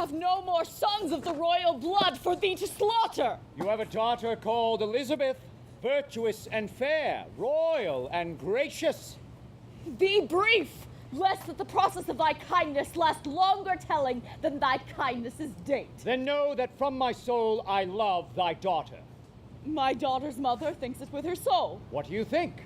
have no more sons of the royal blood for thee to slaughter. You have a daughter called Elizabeth, virtuous and fair, royal and gracious. Be brief, lest that the process of thy kindness last longer telling than thy kindness's date. Then know that from my soul I love thy daughter. My daughter's mother thinks it with her soul. What do you think?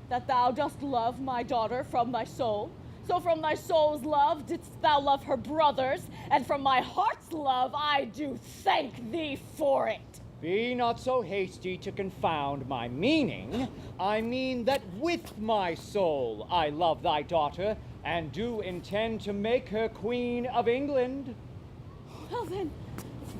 That thou dost love my daughter from thy soul. So from thy soul's love didst thou love her brothers, and from my heart's love I do thank thee for it. Be not so hasty to confound my meaning. I mean that with my soul I love thy daughter, and do intend to make her Queen of England. Well then,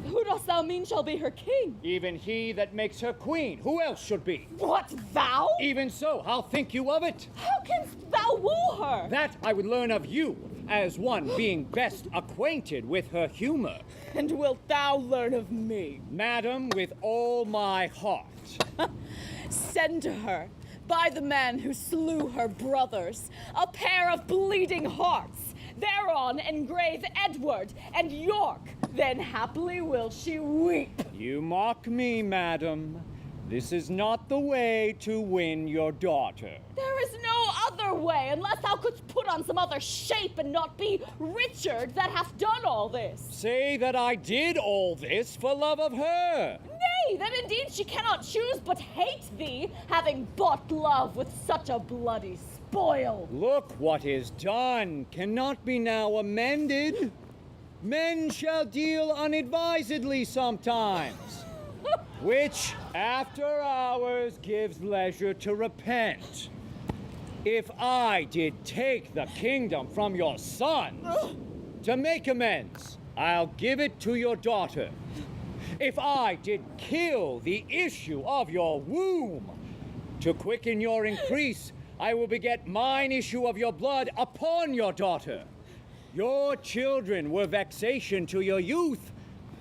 who dost thou mean shall be her king? Even he that makes her queen. Who else should be? What, thou? Even so, how think you of it? How canst thou woo her? That I would learn of you, as one being best acquainted with her humor. And wilt thou learn of me? Madam, with all my heart. Send to her, by the man who slew her brothers, a pair of bleeding hearts. Thereon engrave Edward and York. Then happily will she weep. You mock me, madam. This is not the way to win your daughter. There is no other way, unless thou couldst put on some other shape and not be Richard that hath done all this. Say that I did all this for love of her. Nay, then indeed she cannot choose but hate thee, having bought love with such a bloody spoil. Look what is done cannot be now amended. Men shall deal unadvisedly sometimes, which after hours gives leisure to repent. If I did take the kingdom from your sons, to make amends, I'll give it to your daughter. If I did kill the issue of your womb, to quicken your increase, I will beget mine issue of your blood upon your daughter. Your children were vexation to your youth,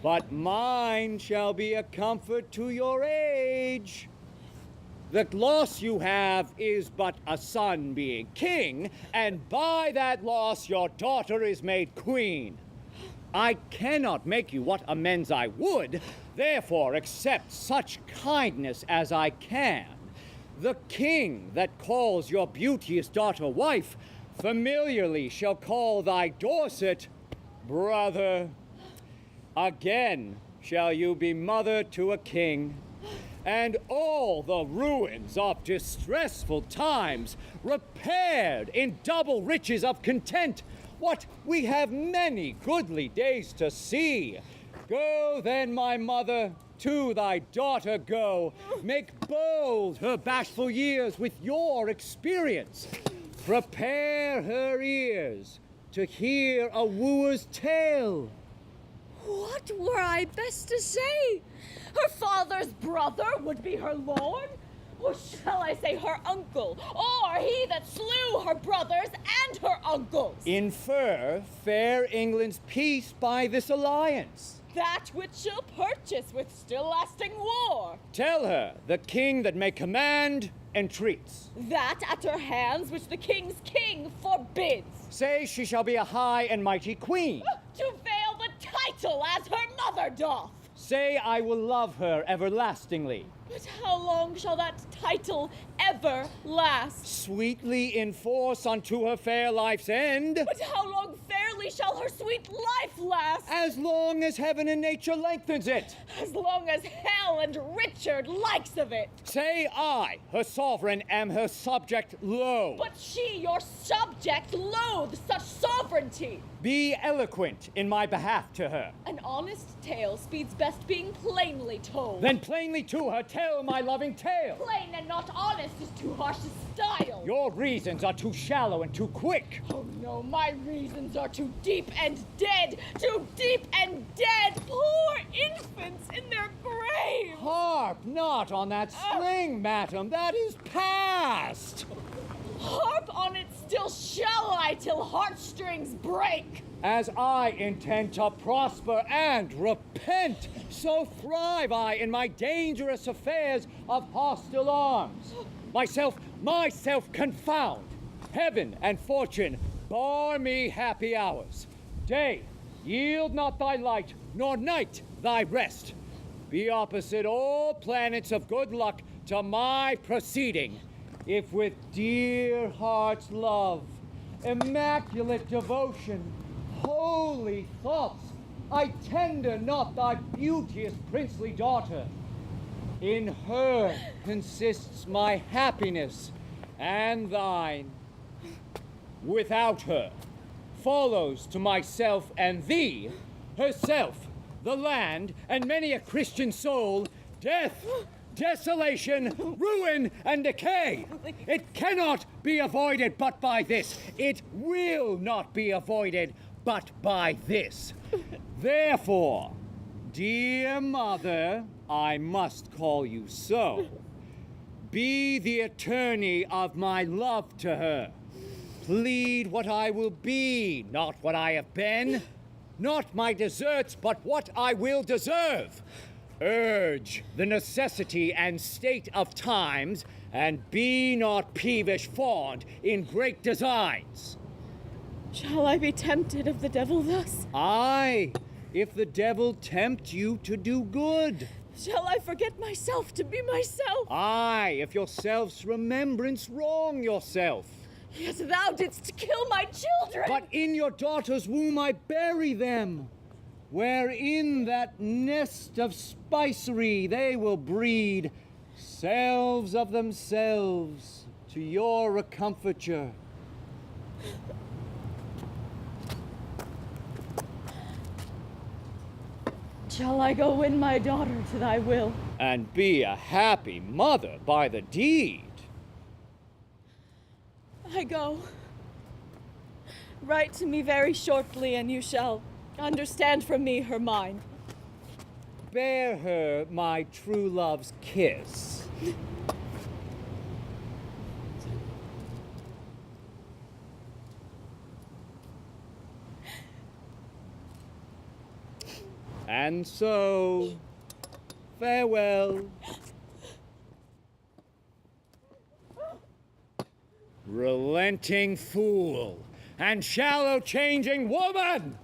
but mine shall be a comfort to your age. The loss you have is but a son being king, and by that loss your daughter is made queen. I cannot make you what amends I would, therefore accept such kindness as I can. The king that calls your beauteous daughter wife, familiarly shall call thy Dorset brother. Again shall you be mother to a king, and all the ruins of distressful times repaired in double riches of content. What, we have many goodly days to see. Go then, my mother, to thy daughter go. Make bold her bashful years with your experience. Prepare her ears to hear a wooer's tale. What were I best to say? Her father's brother would be her lord? Or shall I say her uncle? Or he that slew her brothers and her uncles? Infer fair England's peace by this alliance. That which she'll purchase with still lasting war. Tell her the king that may command entreats. That at her hands which the king's king forbids. Say she shall be a high and mighty queen. To veil the title as her mother doth. Say I will love her everlastingly. But how long shall that title ever last? Sweetly enforce unto her fair life's end. But how long fairly shall her sweet life last? As long as heaven and nature lengthens it. As long as hell and Richard likes of it. Say I, her sovereign, am her subject low. But she, your subject, loathe such sovereignty. Be eloquent in my behalf to her. An honest tale speeds best being plainly told. Then plainly to her tell my loving tale. Plain and not honest is too harsh a style. Your reasons are too shallow and too quick. Oh no, my reasons are too deep and dead. Too deep and dead. Poor infants in their grave. Harp not on that string, madam. That is past. Harp on it still shall I till heartstrings break. As I intend to prosper and repent, so thrive I in my dangerous affairs of hostile arms. Myself confound. Heaven and fortune bar me happy hours. Day, Yield not thy light, nor night thy rest. Be opposite all planets of good luck to my proceeding, if with dear heart's love, immaculate devotion, holy thoughts, I tender not thy beauteous princely daughter. In her consists my happiness and thine. Without her follows to myself and thee, herself, the land, and many a Christian soul, death, desolation, ruin, and decay. It cannot be avoided but by this. It will not be avoided but by this. Therefore, dear mother, I must call you so, be the attorney of my love to her. Plead what I will be, not what I have been. Not my deserts, but what I will deserve. Urge the necessity and state of times, and be not peevish fond in great designs. Shall I be tempted of the devil thus? Aye, if the devil tempt you to do good. Shall I forget myself to be myself? Aye, if your self's remembrance wrong yourself. Yet thou didst kill my children! But in your daughter's womb I bury them, where in that nest of spicery they will breed selves of themselves to your recomfiture. Shall I go win my daughter to thy will? And be a happy mother by the deed. I go. Write to me very shortly, and you shall understand from me her mind. Bear her my true love's kiss. And so, farewell. Relenting fool and shallow changing woman!